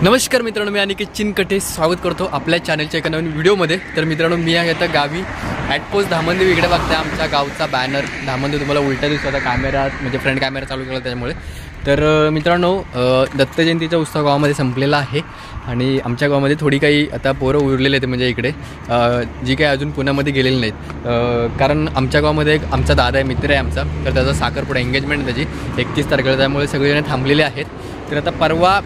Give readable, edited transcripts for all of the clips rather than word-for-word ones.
नमस्कार मित्रांनो, मी अनिकेत चिनकटे स्वागत करतो आपल्या चॅनलच्या एका नवीन व्हिडिओमध्ये। तर मित्रांनो, मी आहे आता गावी ॲटपोस्ट धामणदेवी। इकडे बघताय आमच्या गावचा बॅनर धामणदेवी तुम्हाला उलटा दिसतो आता कॅमेरा, म्हणजे फ्रंट कॅमेरा चालू केला त्याच्यामुळे। तर मित्रांनो, दत्त जयंतीचा उत्सव गावामध्ये संपलेला आहे आणि आमच्या गावामध्ये थोडी काही आता पोरं उरलेले आहेत, म्हणजे इकडे जी काही अजून पुण्यामध्ये गेलेली नाहीत। कारण आमच्या गावामध्ये एक आमचा दादा आहे, मित्र आहे आमचा, तर त्याचा साखरपुडा एंगेजमेंट त्याची 31 तारखेला, त्यामुळे सगळेजण थांबलेले आहेत। तर आता परवा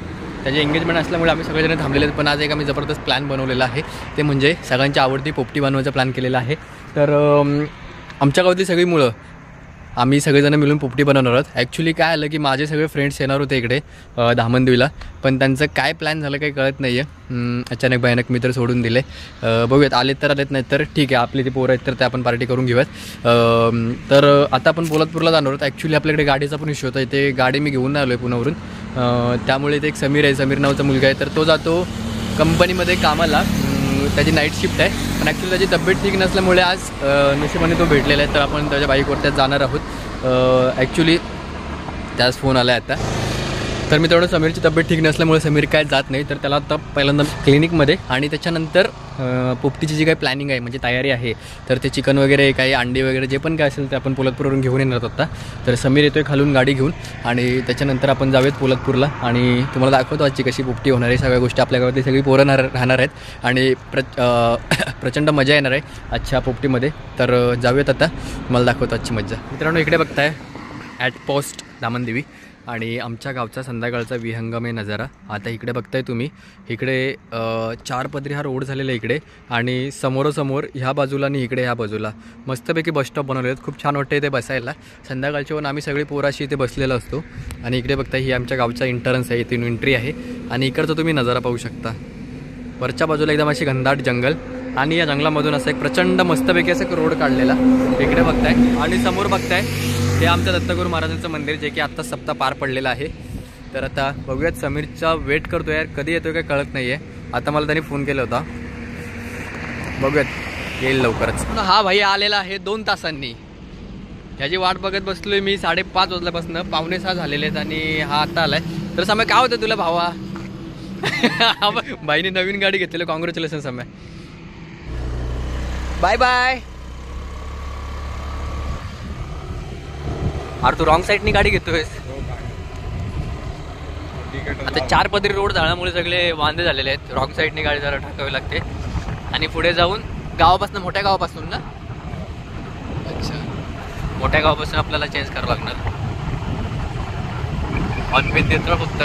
त्याचे एंगेजमेंट असल्यामुळे आम्ही सगळेजण थांबलेले आहेत, पण आज एक आम्ही जबरदस्त प्लॅन बनवलेला आहे, ते म्हणजे सगळ्यांची आवडती पोपटी बनवायचा प्लॅन केलेला आहे। तर आमच्या गावातली सगळी मुलं आम्ही सगळेजण मिळून पोपटी बनवणार आहोत। ॲक्च्युली काय आलं की माझे सगळे फ्रेंड्स येणार होते इकडे धामणदेवीला, पण त्यांचं काय प्लॅन झालं काही कळत नाही आहे। अचानक भयानक मित्र सोडून दिले। बघूयात, आलेत तर आलेत, नाही तर ठीक आहे, आपले ते पोरं आहेत तर ते आपण पार्टी करून घेऊयात। तर आता आपण पोलादपूरला जाणार आहोत। ॲक्च्युली आपल्याकडे गाडीचा पण इश्यू होता, इथे गाडी मी घेऊन आलो आहे पुण्यावरून, त्यामुळे ते एक समीर आहे, समीर नावाचा मुलगा आहे, तर तो जातो कंपनीमध्ये कामाला, त्याची नाईट शिफ्ट आहे, पण ॲक्च्युली त्याची तब्येत ठीक नसल्यामुळे आज नशिबाने तो भेटलेला आहे, तर आपण त्याच्या बाईकवर त्यात जाणार आहोत। ॲक्च्युली त्याच फोन आला आहे आता। तर मित्रांनो, समीरची तब्येत ठीक नसल्यामुळे समीर काय जात नाही, तर त्याला आता पहिल्यांदा क्लिनिकमध्ये आणि त्याच्यानंतर पोपटीची जी काही प्लॅनिंग आहे, म्हणजे तयारी आहे, तर ते चिकन वगैरे काही अंडी वगैरे जे पण काय असेल ते आपण पोलादपूरवरून घेऊन येणार आहोत आता। तर समीर येतोय खालून गाडी घेऊन आणि त्याच्यानंतर आपण जाऊयात पोलादपूरला आणि तुम्हाला दाखवतो आजची कशी पोपटी होणार आहे। सगळ्या गोष्टी आपल्या गावातली सगळी पोरं राहणार आहेत आणि प्रचंड मजा येणार आहे आजच्या पोपटीमध्ये। तर जाऊयात आता, तुम्हाला दाखवतो आजची मजा। मित्रांनो, इकडे बघताय ॲटपोस्ट धामणदेवी आणि आमच्या गावचा संध्याकाळचा विहंगम आहे नजारा। आता इकडे बघताय तुम्ही, इकडे 4 पदरी हा रोड झालेला आहे इकडे, आणि समोरासमोर ह्या बाजूला आणि इकडे ह्या बाजूला मस्तपैकी बसस्टॉप बनवले आहेत। खूप छान वाटतं इथे बसायला, संध्याकाळच्या वन आम्ही सगळी पोराशी इथे बसलेलो असतो। आणि इकडे बघताय ही आमच्या गावचा एंट्रन्स आहे, इथून एंट्री आहे आणि इकडचा तुम्ही नजारा पाहू शकता। वरच्या बाजूला एकदम अशी घनदाट जंगल आणि या जंगलामधून असं एक प्रचंड मस्तपैकी असं एक रोड काढलेला इकडे बघताय, आणि समोर बघताय हे आमच्या दत्तगुरू महाराजांचं मंदिर, जे की आत्ता सप्ताह पार पडलेलं आहे। तर आता बघूयात, समीरचा वेट करतो यार, कधी येतोय काय कळत नाही आहे। आता मला त्याने फोन केला होता, बघूयात येईल लवकरच। हा भाई आलेला आहे 2 तासांनी, ह्याची वाट बघत बसलोय मी 5:30 वाजल्यापासून, 5:45 झालेले आहेत आणि हा आता आलाय। तर समय काय होतं तुला भावा? भाईने नवीन गाडी घेतलेली, कॉंग्रॅच्युलेशन समय, बाय बाय। अरे तू रॉंग साईडनी गाडी घेतोयस। आता 4 पदरी रोड झाल्यामुळे सगळे वांदे झालेले आहेत, रॉंग साईडनी गाडी जरा टाकावी लागते आणि पुढे जाऊन गावापासून, मोठ्या गावापासून ना, अच्छा, मोठ्या गावापासून आपल्याला चेंज करावं लागणार। ऑन पेन देतो फक्त।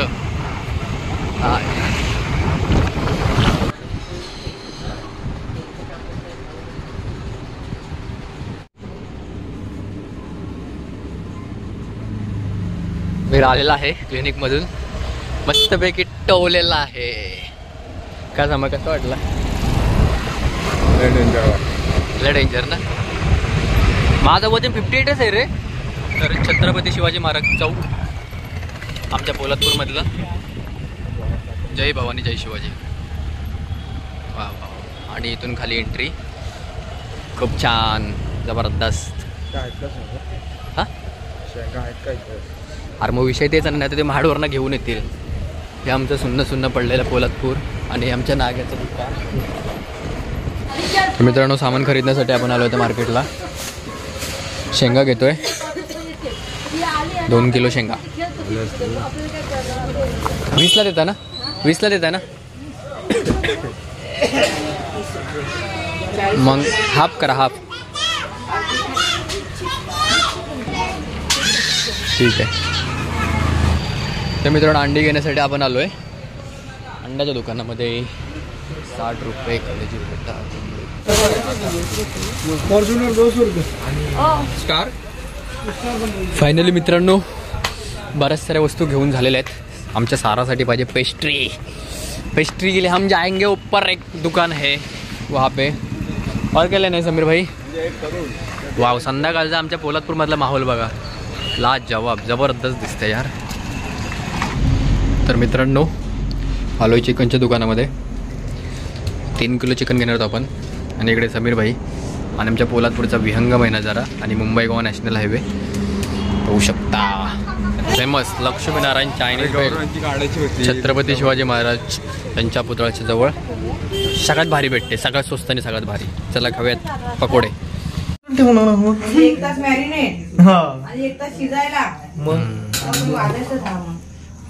मी आलेला आहे क्लिनिकमधून, मस्तपैकी टवलेला आहे। काय सांगा, कसं वाटलं? लय डेंजर ना। माझं वजन 58च आहे रे। तर छत्रपती शिवाजी महाराज चौक आमच्या पोलादपूरमधलं, जय भवानी जय शिवाजी। वा वा, आणि इथून खाली एंट्री, खूप छान जबरदस्त। हां अरे मग विषय तेच नाही तर ते महाडवरनं घेऊन येतील। हे आमचं सुन्न पडलेलं पोलादपूर आणि आमच्या नाग्याचं दुकान। मित्रांनो, सामान खरीदण्यासाठी आपण आलो होतो मार्केटला, शेंगा घेतोय, 2 किलो शेंगा। 20ला देता ना? 20ला देता ना? मग हाफ करा, हाफ। ठीक आहे। तर मित्रांनो, अंडी घेण्यासाठी आपण आलो आहे अंड्याच्या दुकानामध्ये। 60 रुपये कलेजी स्टार। फायनली मित्रांनो, बऱ्याच साऱ्या वस्तू घेऊन झालेल्या आहेत। आमच्या सारासाठी पाहिजे पेस्ट्री के लिए हम जाएंगे ऊपर, एक दुकान है वहाँ पे। और क्या लेना है समीर भाई? वाव, संध्याकाळचा आमच्या पोलादपूरमधला माहोल बघा, लाजवाब, जबरदस्त दिसतंय यार। तर मित्रांनो, आलोय चिकनच्या दुकानामध्ये, 3 किलो चिकन घेणार आहोत आपण। आणि इकडे समीर भाई आणि आमच्या पोलादपूरचा विहंगम आहे नजारा आणि मुंबई गोवा नॅशनल हायवे पाहू शकता। फेमस लक्ष्मीनारायण चायनीज भेळ काढायची होती. छत्रपती शिवाजी महाराज यांच्या पुतळ्याच्या जवळ सगळ्यात भारी भेटते, सगळ्यात स्वस्त आणि सगळ्यात भारी. चला खाऊयात पकोडे. एक तास मॅरिनेट आणि एक तास शिजायला. मग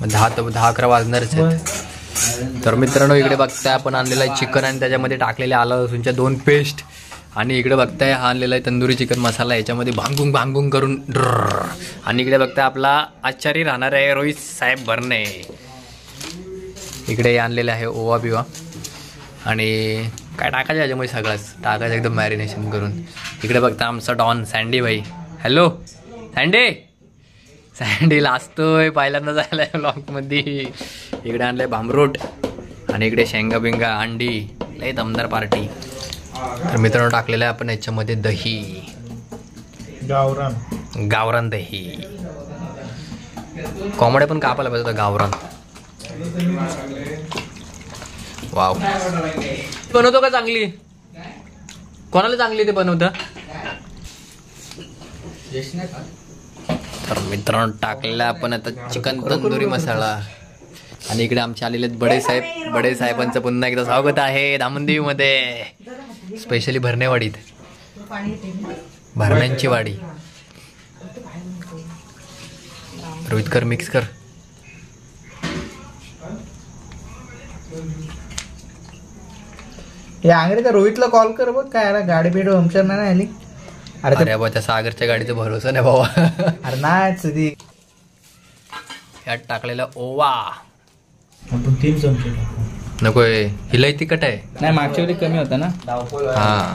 10-11 वाजणारच आहेत. तर मित्रांनो इकडे बघताय आपण आणलेला आहे चिकन आणि त्याच्यामध्ये टाकलेले आलं लसूणच्या 2 पेस्ट. आणि इकडे बघताय हा आणलेला आहे तंदुरी चिकन मसाला, याच्यामध्ये भांगुंग भांगुंग करून ड्रर. आणि इकडे बघताय आपला आचारी राहणार आहे रोहित साहेब भरणे. इकडे आणलेले आहे ओवा बिवा आणि काय टाकायचं याच्यामध्ये सगळंच टाकायचं एकदम मॅरिनेशन करून. इकडे बघता आमचा डॉन सँडी भाई. हॅलो सँडी लाजतोय पहिल्यांदा जायला ब्लॉगमध्ये. इकडे आणलंय भांबरूट आणि इकडे शेंगा बिंगा अंडी, लय दमदार पार्टी. तर मित्रांनो टाकलेलं आहे आपण याच्यामध्ये दही, गावरान दही. कोंबड्या पण कापायला पाहिजे होता गावरान. वाव, बनवतो का चांगली? कोणाला चांगली ते बनवतं? तर मित्रांनो टाकलेला आपण आता चिकन तंदुरी मसाला. आणि इकडे आमचे आलेले बडे साहेब. बडे साहेबांचं पुन्हा एकदा स्वागत आहे धामणदेवीमध्ये, स्पेशली भरणेवाडीत. भरण्यांची वाडी. रोहित कर, मिक्स कर. अंगरे त्या रोहितला कॉल कर बघ, काय गाडी भेट पंक्चर नाही आली. अरे बाबा त्या सागरच्या गाडीचा भरोसा नाही बाबा. अरे नाही यात टाकलेला ओवा. आपण 3 चमचे नकोय, हिलाही तिखट आहे. नाही, मागच्या वेळी कमी होता ना. हा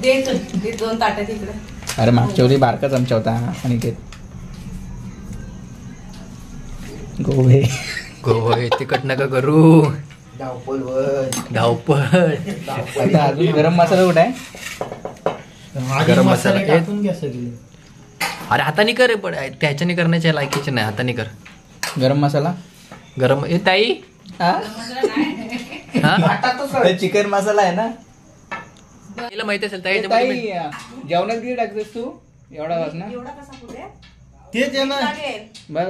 दे 2 ताटं तिकडे. अरे मागच्या वेळी बारका चमचा होता. आणि गोवे गोवे तिखट नका करू. धावपळ. आता अजून गरम मसाला कुठे आहे? गरम मसाला अरे हाताने कर, पण त्याच्याने करण्याच्या लायकीचे नाही. हाताने कर गरम मसाला. गरम ए ताई. हा चिकन मसाला आहे ना. तिला माहिती असेल ताई. जेवणात किती टाकतेस तू? एवढा वास ना. एवढा कसा पुढे? तेच आहे ना. बघ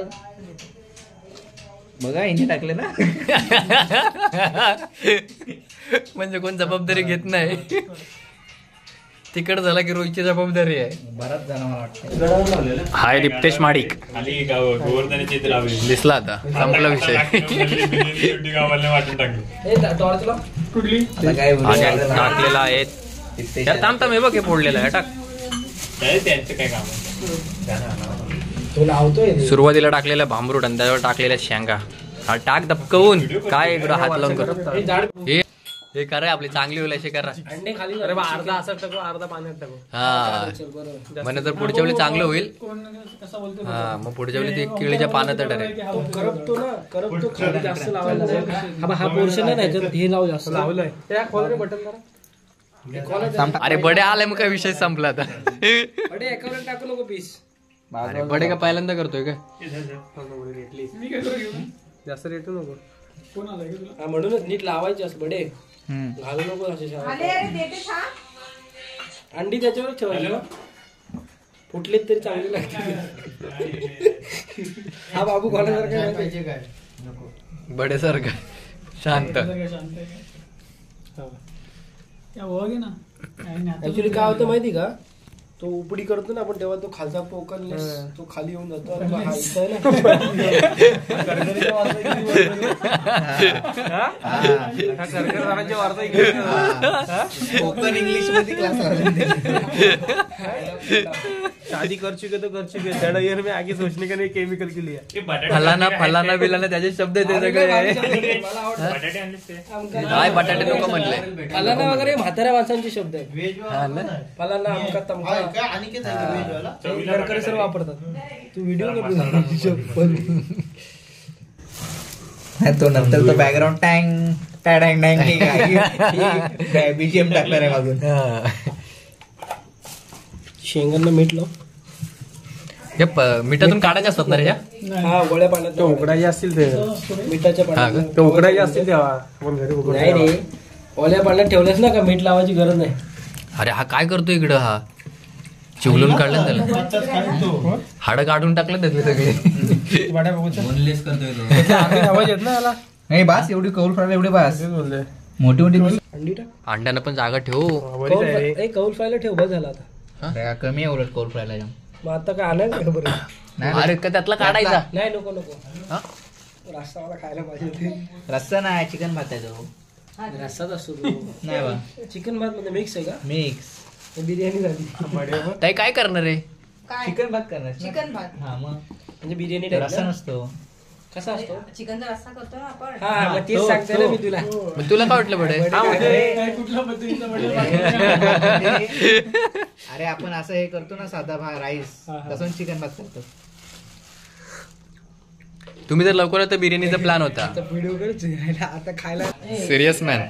बघा हिने टाकले ना. म्हणजे कोण जबाबदारी घेत नाही. तिकड झाला की रोजची जबाबदारी आहे. बराच जण मला वाटतं. हाय रिप्तेश माडिक दिसला आता. संपला विषय. टाकलेला आहे यार. थांब हे बघ, हे फोडलेलं आहे. टाक. सुरुवातीला टाकलेला भांबरूट आणि त्याच्यावर टाकलेल्या शेंगा. टाक दपकवून. काय इकडं हात लावून कर. हे करा आपली चांगली होईल अशी करा. अर्धा असं टाकू, अर्धा पाण्यात टाकू. हा म्हणजे तर पुढच्या वेळी चांगलं होईल. हा मग पुढच्या वेळी ते केळीच्या पानात डायरेक्ट करपतो ना, करपतो खाली जास्त लावायला. हा पोर्शन आहे त्याच्यात, हे लावू जास्त लावलंय. बटन करा. अरे बडे आलाय मग काय विषय संपला आता. बडे एकावर टाकू नको पीस. अरे बडे का पहिल्यांदा करतोय काय? जास्त रेट नको. म्हणूनच नीट लावायचे असं बडे घालू नको असे. अंडी त्याच्यावर ठेवायची. फुटलेत तरी चांगली लागते. हा बाबू कोणासारखा बडे सारखं शांत. ऍक्च्युली काय होतं माहिती का, तो उपडी करतो ना आपण तेव्हा तो खालचा पोकल तो खाली येऊन जातो. अरे हा इथं आहे कोकण इंग्लिश मध्ये क्लास. शादी कर चुके तो कर चुके. तेरा ईयर में आगे सोचने का नहीं, केमिकल के लिए. फलाना बिलाना त्याचे शब्द ते सगळे. काय बटाटे नको म्हणले. फलाना वगैरे म्हाताऱ्या माणसांचे शब्द आहेत. फलाना अमका तमका सर वापरतात. तू व्हिडिओ तो नंतर तो बॅकग्राऊंड टँग टँग टँग बीजीएम टाकणार आहे मागून. शेंगांना मीठ लाव. हे मिठातून काढायचे असतात ना रे. हा गोळ्या पाण्यात उकडायचे असतील ते मिठाच्या पाण्यात. ते उकडायचे असतील तेव्हा नाही रे. ओल्या पाण्यात ठेवल्यास ना का मीठ लावायची गरज नाही. अरे हा काय करतो इकडं. हा चिवलून काढलं त्याला, हाडं काढून टाकलं त्यातले सगळे. बोनलेस करतोय तो. नाही बास एवढी कौल फ्रायला एवढी बास मोठी मोठी अंडी टाक. अंड्यानं पण जागा ठेव. कौल फ्रायला ठेव, बस झाला आता. कमी आहे उलट कौल फ्रायला जाम. मग आता काय आणायचं का बरं? अरे का त्यातला काढायचा. नाही नको नको, हा? रस्सा मला खायला पाहिजे. रस्सा नाही चिकन भात आहे तो. रस्साच असतो तो. नाही बा चिकन भात मध्ये मिक्स आहे का? मिक्स बिर्याणी झाली. ताई काय करणार आहे? काय चिकन भात करणार चिकन भात. हा मग म्हणजे बिर्याणी तो type रस्सा ना? नसतो. कसा असतो? चिकनचा रस्सा करतो ना आपण. हा मग तेच सांगते ना मी तुला. मग तुला काय वाटलं बडे? अरे आपण असं हे करतो ना साधा राईस तसं चिकन भात करतो. तुम्ही जर लवकर तर बिर्याणीचा प्लॅन होता. व्हिडिओ करायला आता खायला सिरियस मॅन.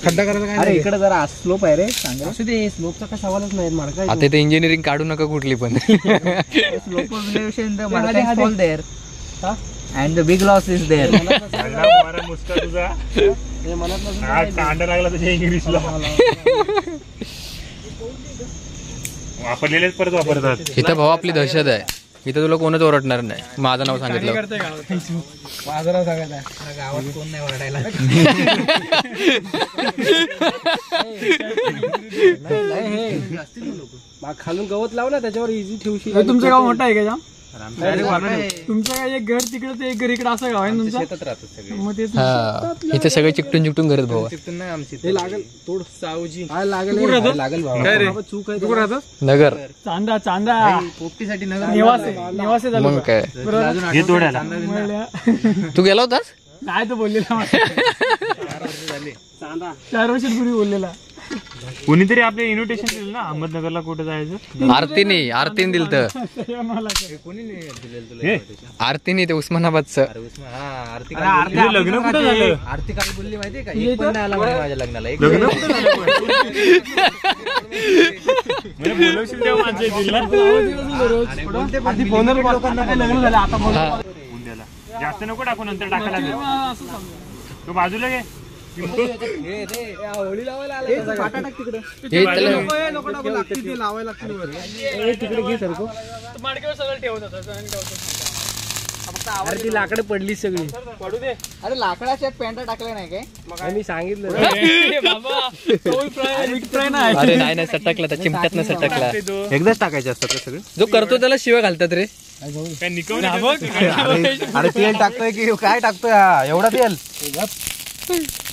खड्डा करायला. अरे इकडे जरा स्लोप आहे रे चांगला. असू दे, स्लोपचा काय सवालच नाही मार्ग. आता इथे इंजिनिअरिंग काढू नका कुठली पण. Slope of elevation the Marca is fall there and the big loss is there. कांदा लागला त्याच्या इंग्लिशला वापरलेलेच परत वापरतात. इथं भाऊ आपली दहशत आहे. इथं तुला कोणच ओरडणार नाही. माझं नाव सांगितलं. माझं नाव सांगायचं. गावात कोण नाही ओरडायला. खालून गवत लाव ना, त्याच्यावर इझी ठेवशील. तुमचं गाव मोठं आहे का जाम? तुमचं काय एक घर तिकडे ते एक घर इकडे असं गाव आहे ना तुमचं? शेतात राहतात सगळे. मग तेच हा इथे सगळे चिकटून चिकटून करत भाऊ. नाही आमची हे लागेल तोड सावजी. लागेल भाऊ. चूक आहे. नगर चांदा चांदा पोपटीसाठी नगर निवासी झालं मग काय हे तोडायला तू गेला होतास? काय तो बोललेला 4 वर्षापूर्वी बोललेला. कोणीतरी आपले इन्व्हिटेशन दिलं ना अहमदनगरला कुठे जायचं. आरतीने दिलं तर. आरतीने ते उस्मानाबादचं. लग्न कुठं झालं. आरती काय बोलली माहितीये का? एक पण नाही आला म्हणे माझ्या लग्नाला. एक लग्न कुठं झालं म्हणजे बोलवशील तेव्हा माणसं येतील ना. हा जास्त नको टाकू, नंतर टाकायला लागेल. तो बाजूला घे. होळी लावायला आला. हे त्याला तिकडे घे सरको. माडक्यावर सगळं ठेवत होता. अरे ती लाकडं पडली सगळी. पडू दे. अरे लाकडाच्या पॅन्टा टाकल्या नाही काय? मग मी सांगितलं बाबा कौल फ्राय मीठ फ्राय नाही. अरे नाही सटकला त्या चिमट्यात सटकला. एकदाच टाकायचे असतात का सगळे. जो करतो त्याला शिव्या घालतात रे. काय निकवून अरे तेल टाकतोय की काय टाकतोय एवढा तेल?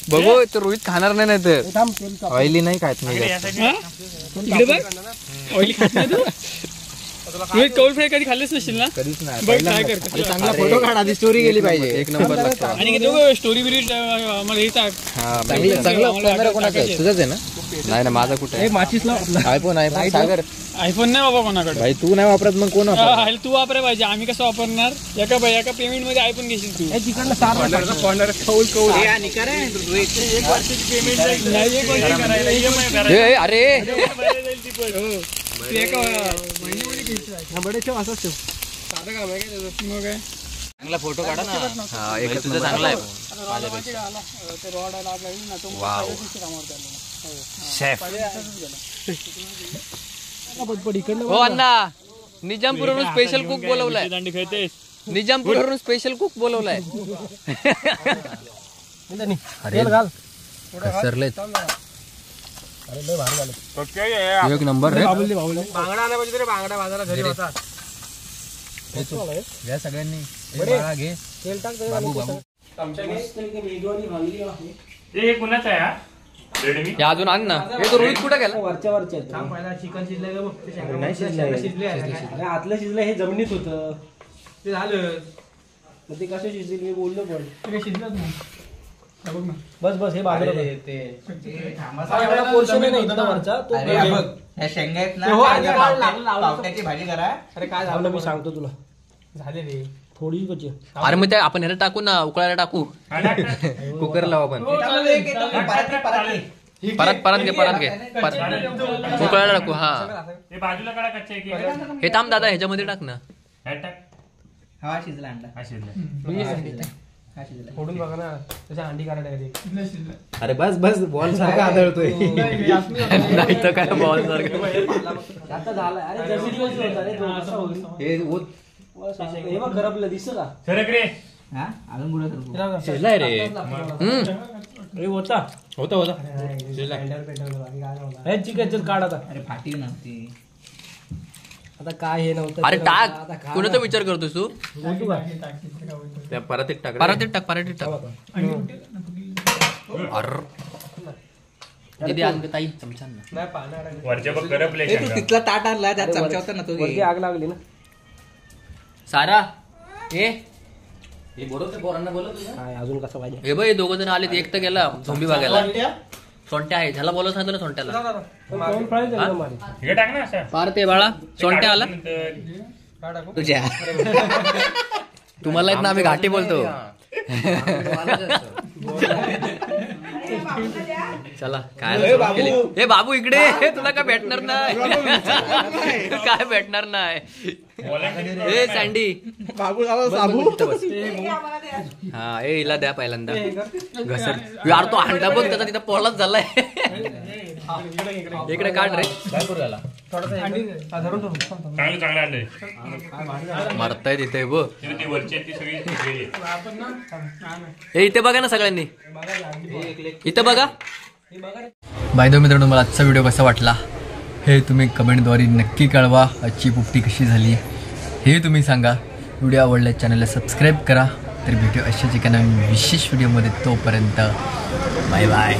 बघू तो रोहित खाणार नाही तर. ऑइली नाही काय इकडे बघ. ऑइली खात नाही तू? तुम्ही कौल फ्राय कधी खाल्लेच नसशील ना? कधीच नाही. बघ काय करतो. चांगला फोटो काढ आधी, स्टोरी गेली पाहिजे. एक नंबर लागतो. आणि तो स्टोरी बिरी मला हे टाक. चांगलं कॅमेरा कोणाचा आहे? तुझाच आहे ना? नाही माझा कुठे आहे? माचीस लाव. आयफोन सागर. आयफोन नाही बाबा कोणाकडे. भाई तू नाही वापरत मग कोण वापरत? तू वापरायला पाहिजे. आम्ही कसं वापरणार? एका पेमेंट मध्ये आयफोन घेशील तू. तिकडलं सार नाही, एक वर्ष करायला. ए, अरे ते एका महिन्यामध्ये घ्यायचं. बडे ठेव, असंच ठेव. साधं काम आहे काय त्याचं? मग काय चांगला फोटो काढा ना. हा एक तुझा चांगला आहे. ते रॉड आला आपला ना तो वाव. शेफ. हो अण्णा, निजामपूरवरून स्पेशल कुक बोलवलाय. दांडी खेळतेस. निजामपूरवरून स्पेशल कुक बोलवलाय. तेल घाल. घसरले फक्त एक नंबर रे. बांगडा आला पाहिजे रे. बांगडा बाजारात घरी होता. या सगळ्यांनी घे. तेल टाक. हे कुणाचं आहे हा? रेडमी. या अजून आण ना. हे तो रोहित कुठं गेला? वरच्या वरच्या चिकन शिजलंय का बघ. नाही शिजलंय. अरे आतलं शिजलं, हे जमिनीत होतं. ते झालं. मग ते कसं शिजले मी बोललो पण. ते शिजलंच नाही. बघ ना. बस हे बाजूला पोर्शन आहे ना इथं वरचा तो. ह्या शेंगा आहेत ना, पावट्याची भाजी करा. अरे काय झालं मी सांगतो तुला. झाले रे. थोडी कच्ची. अरे मग ते आपण ह्याला टाकू ना, उकळायला टाकू. कुकर लावू आपण. परत घे उकळायला टाकू. हा हे बाजूला काढा कच्च्या एक. हे थांब दादा, ह्याच्यामध्ये टाक ना. हे टाक. हा शिजला अंडा. हा शिजला. फोडून बघा ना त्याच्या अंडी काढा डायरेक्ट. अरे बस बस बॉल सारखा आदळतोय. नाही तर काय बॉल सारखं. आता झालं. अरे जशी दिवस होता रे तो कसा होईल. हे बघ गरबलं दिसतं का. सरक रे. हा अजून पुढे शिजलाय रे. हे होता हे चिकन चल काढ आता. अरे फाटी नव्हती. आता काय हे नव्हतं. अरे टाक. कोणाचा विचार करतोस तू. बोलतो का. त्या परातीत टाक. परातीत टाक. अरे दीदी आणते ताई चमचा ना. नाही पाहणार. वरच्या बघ करपले तू तिथला ताट आणला त्यात चमचा होता ना तो वरती आग लागली ना. सारा हे बोलत पोरांना बोलत काय अजून कसं पाहिजे. हे बघ दोघ जण आले. एक तर गेला झोंबी बघायला. सोंट्या आहे त्याला बोलत सांगितलं ना सोंट्याला. कोण फ्राय झालं मारी. हे टाक ना असं. पार ते बाळा सोंट्या आला तुझ्या. तुम्हाला येत ना आम्ही घाटी बोलतो. चला काय हे बाबू इकडे. तुला काय भेटणार नाही. काय भेटणार नाही. हे सँडी बाबू साबू. हा ए हिला द्या पहिल्यांदा घसर. यार तो अंडा बघ त्याचा तिथं पोळाच झालाय. इकडे काढ रे. चांगलं चांगलं आणलंय. मारताय तिथे बघ. ती वरची ती सगळी शिजलेली. हे इथे बघा ना सगळ्यांनी. इथं बघा. बाय द वे मित्रांनो मला आजचा व्हिडिओ कसा वाटला हे तुम्ही कमेंटद्वारे नक्की कळवा. आजची पोपटी कशी झाली हे तुम्ही सांगा. व्हिडिओ आवडल्यास चॅनलला सबस्क्राईब करा. तर भेटू अशाच एका नवीन विशेष व्हिडिओमध्ये. तोपर्यंत बाय बाय.